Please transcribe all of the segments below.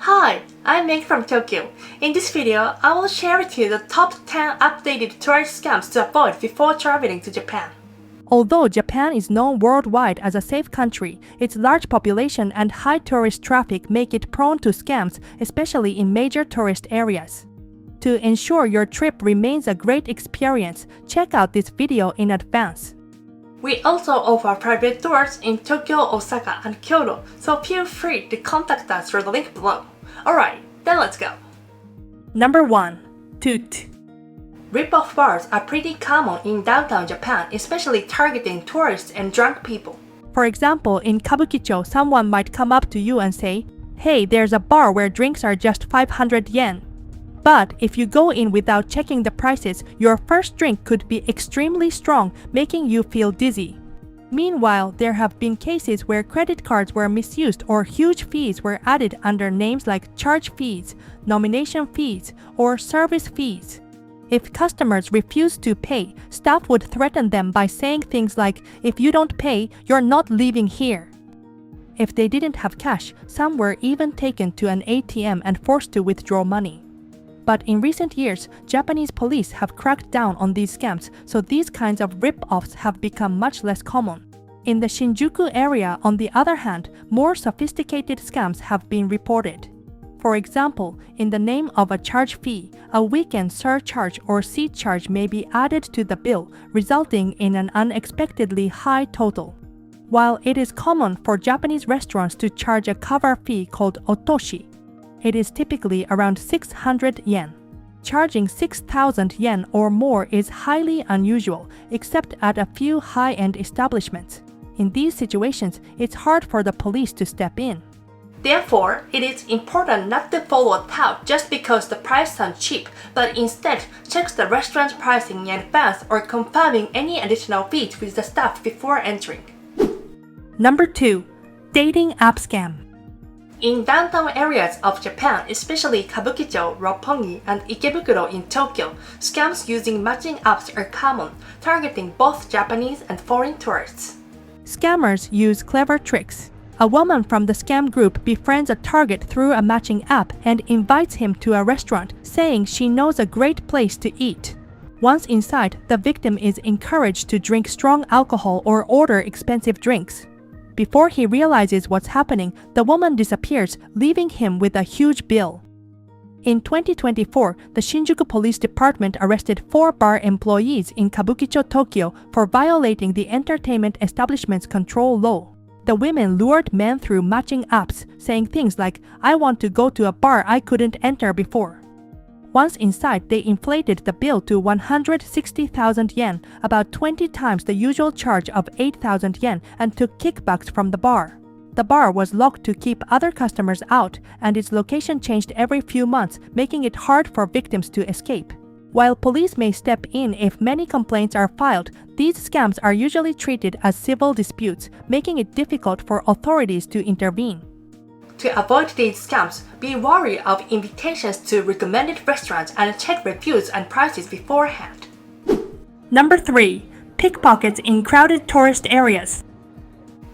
Hi, I'm Meg from Tokyo. In this video, I will share with you the top 10 updated tourist scams to avoid before traveling to Japan. Although Japan is known worldwide as a safe country, its large population and high tourist traffic make it prone to scams, especially in major tourist areas. To ensure your trip remains a great experience, check out this video in advance. We also offer private tours in Tokyo, Osaka, and Kyoto, so feel free to contact us through the link below. Alright, then let's go. Number 1. Tout. Rip-off bars are pretty common in downtown Japan, especially targeting tourists and drunk people. For example, in Kabukicho, someone might come up to you and say, "Hey, there's a bar where drinks are just 500 yen. But if you go in without checking the prices, your first drink could be extremely strong, making you feel dizzy. Meanwhile, there have been cases where credit cards were misused or huge fees were added under names like charge fees, nomination fees, or service fees. If customers refuse to pay, staff would threaten them by saying things like, "If you don't pay, you're not leaving here." If they didn't have cash, some were even taken to an ATM and forced to withdraw money. But in recent years, Japanese police have cracked down on these scams, so these kinds of rip-offs have become much less common. In the Shinjuku area, on the other hand, more sophisticated scams have been reported. For example, in the name of a charge fee, a weekend surcharge or seat charge may be added to the bill, resulting in an unexpectedly high total. While it is common for Japanese restaurants to charge a cover fee called otoshi, it is typically around 600 yen. Charging 6,000 yen or more is highly unusual, except at a few high-end establishments. In these situations, it's hard for the police to step in. Therefore, it is important not to follow a tout just because the price sounds cheap, but instead check the restaurant's pricing in advance or confirming any additional fees with the staff before entering. Number 2. Dating app scam. In downtown areas of Japan, especially Kabukicho, Roppongi, and Ikebukuro in Tokyo, scams using matching apps are common, targeting both Japanese and foreign tourists. Scammers use clever tricks. A woman from the scam group befriends a target through a matching app and invites him to a restaurant, saying she knows a great place to eat. Once inside, the victim is encouraged to drink strong alcohol or order expensive drinks. Before he realizes what's happening, the woman disappears, leaving him with a huge bill. In 2024, the Shinjuku Police Department arrested 4 bar employees in Kabukicho, Tokyo for violating the entertainment establishment's control law. The women lured men through matching apps, saying things like, "I want to go to a bar I couldn't enter before." Once inside, they inflated the bill to 160,000 yen, about 20 times the usual charge of 8,000 yen, and took kickbacks from the bar. The bar was locked to keep other customers out, and its location changed every few months, making it hard for victims to escape. While police may step in if many complaints are filed, these scams are usually treated as civil disputes, making it difficult for authorities to intervene. To avoid these scams, be wary of invitations to recommended restaurants and check reviews and prices beforehand. Number 3. Pickpockets in crowded tourist areas.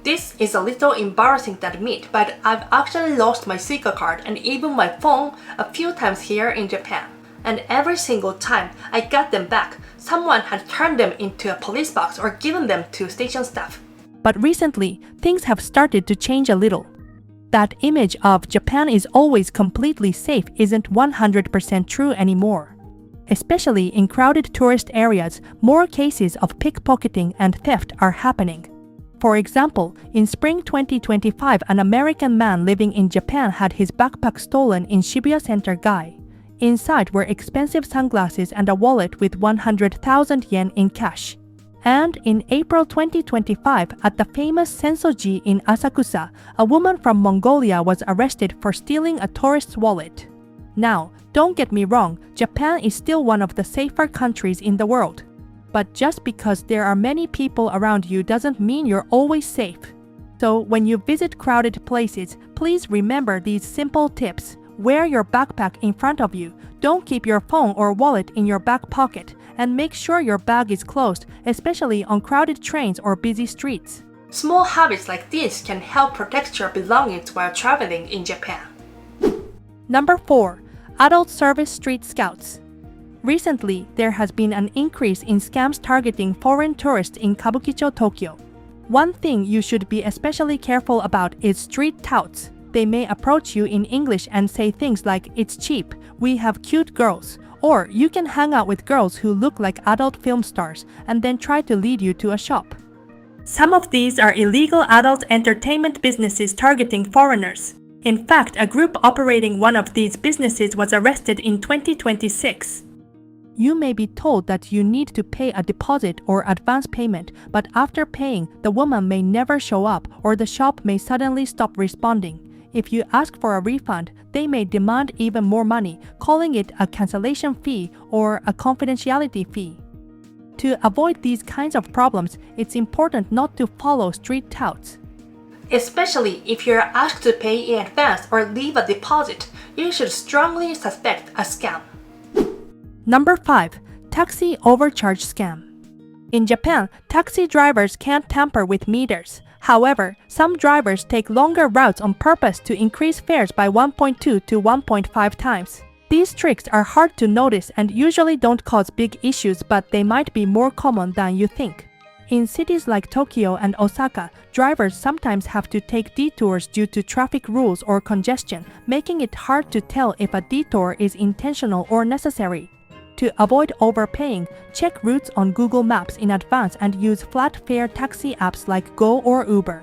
This is a little embarrassing to admit, but I've actually lost my Suica card and even my phone a few times here in Japan. And every single time I got them back, someone had turned them into a police box or given them to station staff. But recently, things have started to change a little. That image of Japan is always completely safe isn't 100% true anymore. Especially in crowded tourist areas, more cases of pickpocketing and theft are happening. For example, in spring 2025, an American man living in Japan had his backpack stolen in Shibuya Center Gai. Inside were expensive sunglasses and a wallet with 100,000 yen in cash. And in April 2025, at the famous Sensoji in Asakusa, a woman from Mongolia was arrested for stealing a tourist's wallet. Now, don't get me wrong, Japan is still one of the safer countries in the world. But just because there are many people around you doesn't mean you're always safe. So when you visit crowded places, please remember these simple tips. Wear your backpack in front of you, don't keep your phone or wallet in your back pocket, and make sure your bag is closed, especially on crowded trains or busy streets. Small habits like these can help protect your belongings while traveling in Japan. Number 4. Adult Service Street Scouts. Recently, there has been an increase in scams targeting foreign tourists in Kabukicho, Tokyo. One thing you should be especially careful about is street touts. They may approach you in English and say things like, "It's cheap, we have cute girls," or "You can hang out with girls who look like adult film stars," and then try to lead you to a shop. Some of these are illegal adult entertainment businesses targeting foreigners. In fact, a group operating one of these businesses was arrested in 2026. You may be told that you need to pay a deposit or advance payment, but after paying, the woman may never show up or the shop may suddenly stop responding. If you ask for a refund, they may demand even more money, calling it a cancellation fee or a confidentiality fee. To avoid these kinds of problems, it's important not to follow street touts. Especially if you're asked to pay in advance or leave a deposit, you should strongly suspect a scam. Number 5. Taxi Overcharge Scam. In Japan, taxi drivers can't tamper with meters. However, some drivers take longer routes on purpose to increase fares by 1.2 to 1.5 times. These tricks are hard to notice and usually don't cause big issues, but they might be more common than you think. In cities like Tokyo and Osaka, drivers sometimes have to take detours due to traffic rules or congestion, making it hard to tell if a detour is intentional or necessary. To avoid overpaying, check routes on Google Maps in advance and use flat fare taxi apps like Go or Uber.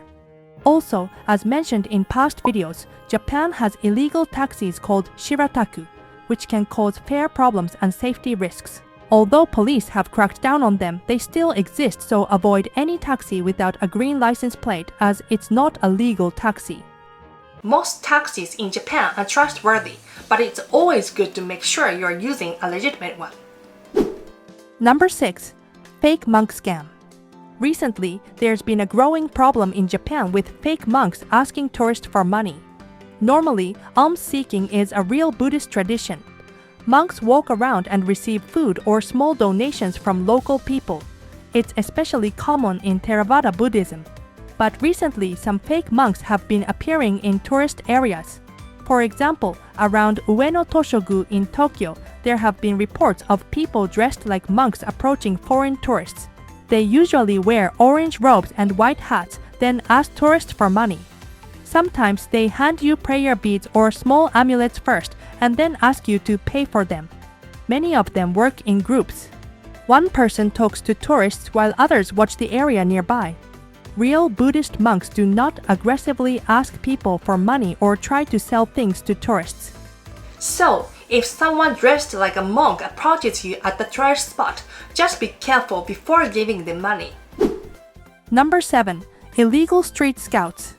Also, as mentioned in past videos, Japan has illegal taxis called shirataku, which can cause fare problems and safety risks. Although police have cracked down on them, they still exist, so avoid any taxi without a green license plate, as it's not a legal taxi. Most taxis in Japan are trustworthy, but it's always good to make sure you're using a legitimate one. Number 6. Fake monk scam. Recently, there's been a growing problem in Japan with fake monks asking tourists for money. Normally, alms-seeking is a real Buddhist tradition. Monks walk around and receive food or small donations from local people. It's especially common in Theravada Buddhism. But recently, some fake monks have been appearing in tourist areas. For example, around Ueno Toshogu in Tokyo, there have been reports of people dressed like monks approaching foreign tourists. They usually wear orange robes and white hats, then ask tourists for money. Sometimes they hand you prayer beads or small amulets first, and then ask you to pay for them. Many of them work in groups. One person talks to tourists while others watch the area nearby. Real Buddhist monks do not aggressively ask people for money or try to sell things to tourists. So, if someone dressed like a monk approaches you at the tourist spot, just be careful before giving them money. Number 7. Illegal Street Scouts.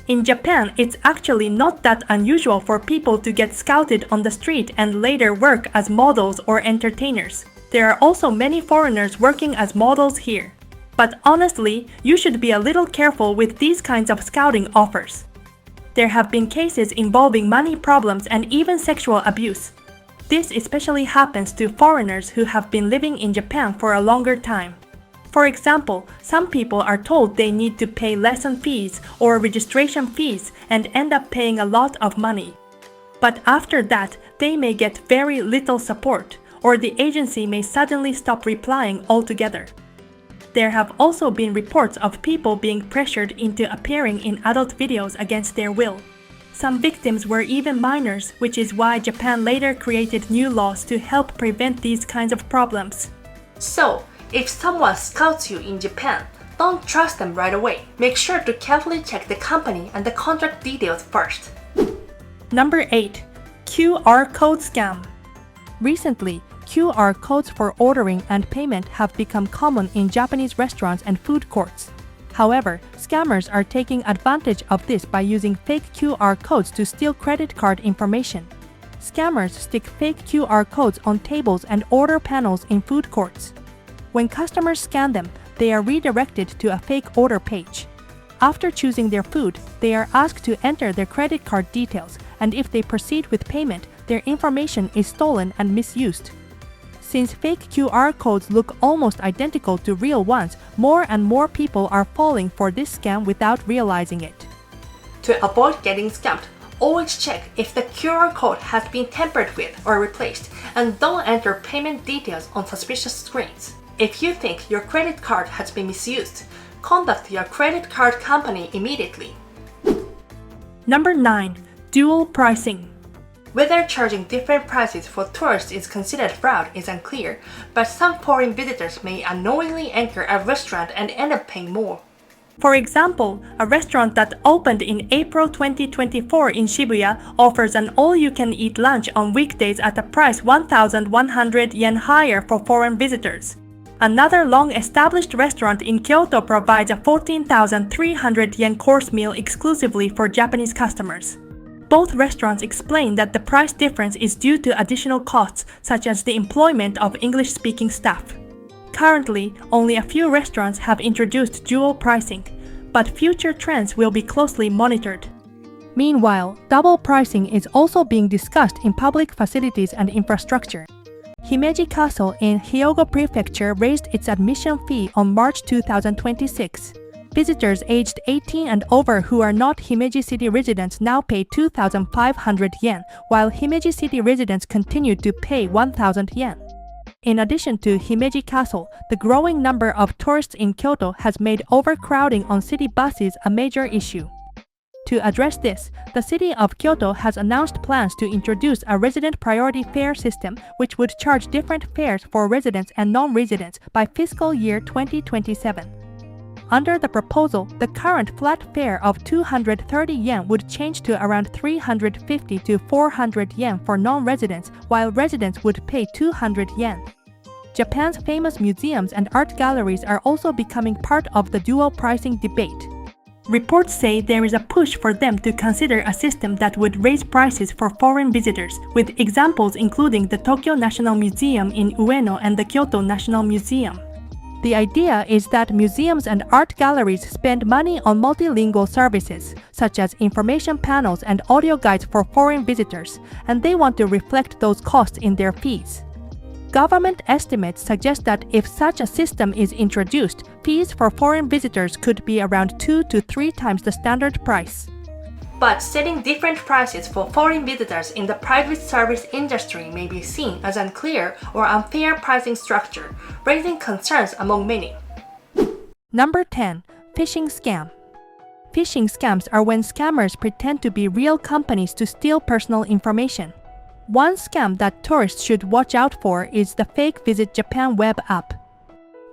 In Japan, it's actually not that unusual for people to get scouted on the street and later work as models or entertainers. There are also many foreigners working as models here. But honestly, you should be a little careful with these kinds of scouting offers. There have been cases involving money problems and even sexual abuse. This especially happens to foreigners who have been living in Japan for a longer time. For example, some people are told they need to pay lesson fees or registration fees and end up paying a lot of money. But after that, they may get very little support, or the agency may suddenly stop replying altogether. There have also been reports of people being pressured into appearing in adult videos against their will. Some victims were even minors, which is why Japan later created new laws to help prevent these kinds of problems. So, if someone scouts you in Japan, don't trust them right away. Make sure to carefully check the company and the contract details first. Number 8. QR Code Scam. Recently, QR codes for ordering and payment have become common in Japanese restaurants and food courts. However, scammers are taking advantage of this by using fake QR codes to steal credit card information. Scammers stick fake QR codes on tables and order panels in food courts. When customers scan them, they are redirected to a fake order page. After choosing their food, they are asked to enter their credit card details, and if they proceed with payment, their information is stolen and misused. Since fake QR codes look almost identical to real ones, more and more people are falling for this scam without realizing it. To avoid getting scammed, always check if the QR code has been tampered with or replaced, and don't enter payment details on suspicious screens. If you think your credit card has been misused, contact your credit card company immediately. Number 9. Dual pricing. Whether charging different prices for tourists is considered fraud is unclear, but some foreign visitors may unknowingly enter a restaurant and end up paying more. For example, a restaurant that opened in April 2024 in Shibuya offers an all-you-can-eat lunch on weekdays at a price 1,100 yen higher for foreign visitors. Another long-established restaurant in Kyoto provides a 14,300 yen course meal exclusively for Japanese customers. Both restaurants explain that the price difference is due to additional costs such as the employment of English-speaking staff. Currently, only a few restaurants have introduced dual pricing, but future trends will be closely monitored. Meanwhile, double pricing is also being discussed in public facilities and infrastructure. Himeji Castle in Hyogo Prefecture raised its admission fee on March 2026. Visitors aged 18 and over who are not Himeji City residents now pay 2,500 yen, while Himeji City residents continue to pay 1,000 yen. In addition to Himeji Castle, the growing number of tourists in Kyoto has made overcrowding on city buses a major issue. To address this, the city of Kyoto has announced plans to introduce a resident priority fare system which would charge different fares for residents and non-residents by fiscal year 2027. Under the proposal, the current flat fare of 230 yen would change to around 350 to 400 yen for non-residents, while residents would pay 200 yen. Japan's famous museums and art galleries are also becoming part of the dual pricing debate. Reports say there is a push for them to consider a system that would raise prices for foreign visitors, with examples including the Tokyo National Museum in Ueno and the Kyoto National Museum. The idea is that museums and art galleries spend money on multilingual services, such as information panels and audio guides for foreign visitors, and they want to reflect those costs in their fees. Government estimates suggest that if such a system is introduced, fees for foreign visitors could be around 2 to 3 times the standard price. But setting different prices for foreign visitors in the private service industry may be seen as unclear or unfair pricing structure, raising concerns among many. Number 10. Phishing Scam. Phishing scams are when scammers pretend to be real companies to steal personal information. One scam that tourists should watch out for is the fake Visit Japan web app.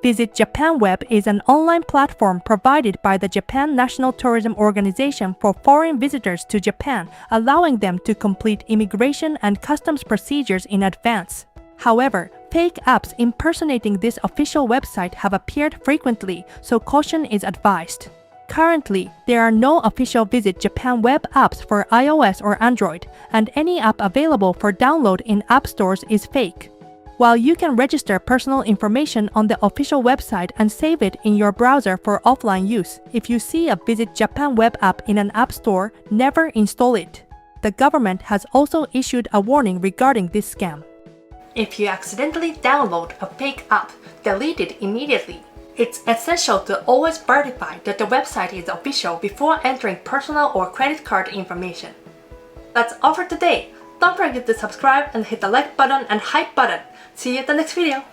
Visit Japan Web is an online platform provided by the Japan National Tourism Organization for foreign visitors to Japan, allowing them to complete immigration and customs procedures in advance. However, fake apps impersonating this official website have appeared frequently, so caution is advised. Currently, there are no official Visit Japan Web apps for iOS or Android, and any app available for download in app stores is fake. While you can register personal information on the official website and save it in your browser for offline use, if you see a Visit Japan web app in an app store, never install it. The government has also issued a warning regarding this scam. If you accidentally download a fake app, delete it immediately. It's essential to always verify that the website is official before entering personal or credit card information. That's all for today. Don't forget to subscribe and hit the like button and hype button. See you at the next video.